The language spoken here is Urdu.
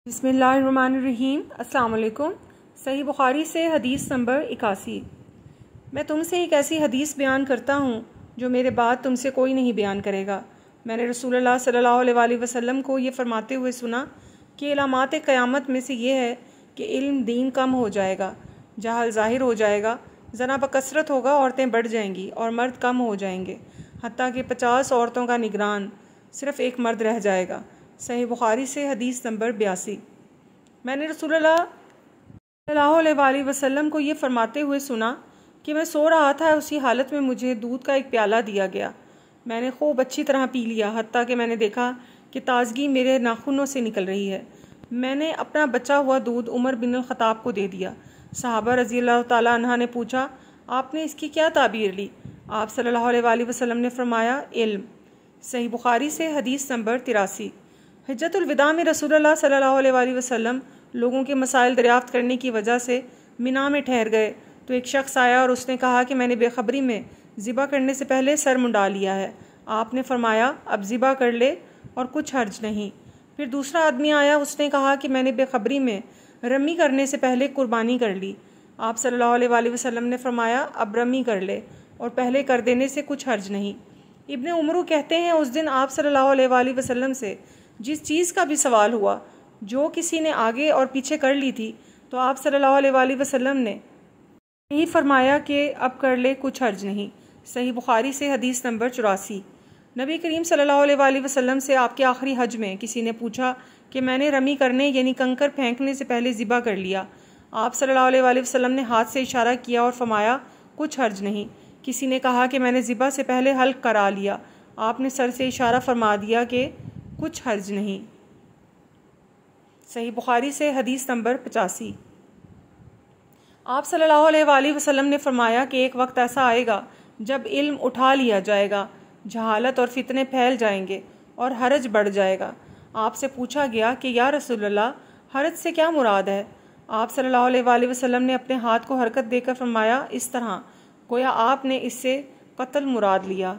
بسم اللہ الرحمن الرحیم۔ السلام علیکم۔ صحیح بخاری سے حدیث نمبر 81۔ میں تم سے ایک ایسی حدیث بیان کرتا ہوں جو میرے بعد تم سے کوئی نہیں بیان کرے گا۔ میں نے رسول اللہ صلی اللہ علیہ وآلہ وسلم کو یہ فرماتے ہوئے سنا کہ علامات قیامت میں سے یہ ہے کہ علم دین کم ہو جائے گا، جہل ظاہر ہو جائے گا، زنا بکثرت ہوگا، عورتیں بڑھ جائیں گی اور مرد کم ہو جائیں گے، حتیٰ کہ 50 عورتوں کا نگران صرف ایک مرد رہ جائے گا۔ صحیح بخاری سے حدیث نمبر 82۔ میں نے رسول اللہ صلی اللہ علیہ وآلہ وسلم کو یہ فرماتے ہوئے سنا کہ میں سو رہا تھا، اسی حالت میں مجھے دودھ کا ایک پیالہ دیا گیا۔ میں نے خوب اچھی طرح پی لیا، حتیٰ کہ میں نے دیکھا کہ تازگی میرے ناخنوں سے نکل رہی ہے۔ میں نے اپنا بچا ہوا دودھ عمر بن الخطاب کو دے دیا۔ صحابہ رضی اللہ تعالیٰ عنہ نے پوچھا، آپ نے اس کی کیا تعبیر لی؟ آپ صلی اللہ علیہ وآلہ وسلم نے فرمایا، علم۔ صحیح بخاری سے حدیث نمبر 83۔ حجۃ الوداع میں رسول اللہ صلی اللہ علیہ وآلہ وسلم لوگوں کے مسائل دریافت کرنے کی وجہ سے منا میں ٹھہر گئے تو ایک شخص آیا اور اس نے کہا کہ میں نے بے خبری میں ذبح کرنے سے پہلے سر منڈا لیا ہے۔ آپ نے فرمایا، اب ذبح کر لے اور کچھ حرج نہیں۔ پھر دوسرا آدمی آیا، اس نے کہا کہ میں نے بے خبری میں رمی کرنے سے پہلے قربانی کر لی۔ آپ صلی اللہ علیہ وآلہ وسلم نے فرمایا، اب رمی کر لے اور پہلے کر دینے سے کچھ حرج نہیں۔ ابن عمرو کہتے ہیں، اس دن آپ صلی اللہ علیہ وآلہ وسلم سے جس چیز کا بھی سوال ہوا جو کسی نے آگے اور پیچھے کر لی تھی تو آپ صلی اللہ علیہ وآلہ وسلم نے یہی فرمایا کہ اب کر لے، کچھ حرج نہیں۔ صحیح بخاری سے حدیث نمبر 84۔ نبی کریم صلی اللہ علیہ وآلہ وسلم سے آپ کے آخری حج میں کسی نے پوچھا کہ میں نے رمی کرنے یعنی کنکر پھینکنے سے پہلے ذبح کر لیا۔ آپ صلی اللہ علیہ وآلہ وسلم نے ہاتھ سے اشارہ کیا اور فرمایا، کچھ حرج نہیں۔ کسی نے کہا کہ میں نے ذبح سے پہلے حلق کرا لیا۔ آپ نے سر سے اشارہ فرما دیا کہ کچھ حرج نہیں۔ صحیح بخاری سے حدیث نمبر 85۔ آپ صلی اللہ علیہ وآلہ وسلم نے فرمایا کہ ایک وقت ایسا آئے گا جب علم اٹھا لیا جائے گا، جہالت اور فتنے پھیل جائیں گے اور حرج بڑھ جائے گا۔ آپ سے پوچھا گیا کہ یا رسول اللہ، حرج سے کیا مراد ہے؟ آپ صلی اللہ علیہ وآلہ وسلم نے اپنے ہاتھ کو حرکت دے کر فرمایا، اس طرح، گویا آپ نے اس سے قتل مراد لیا۔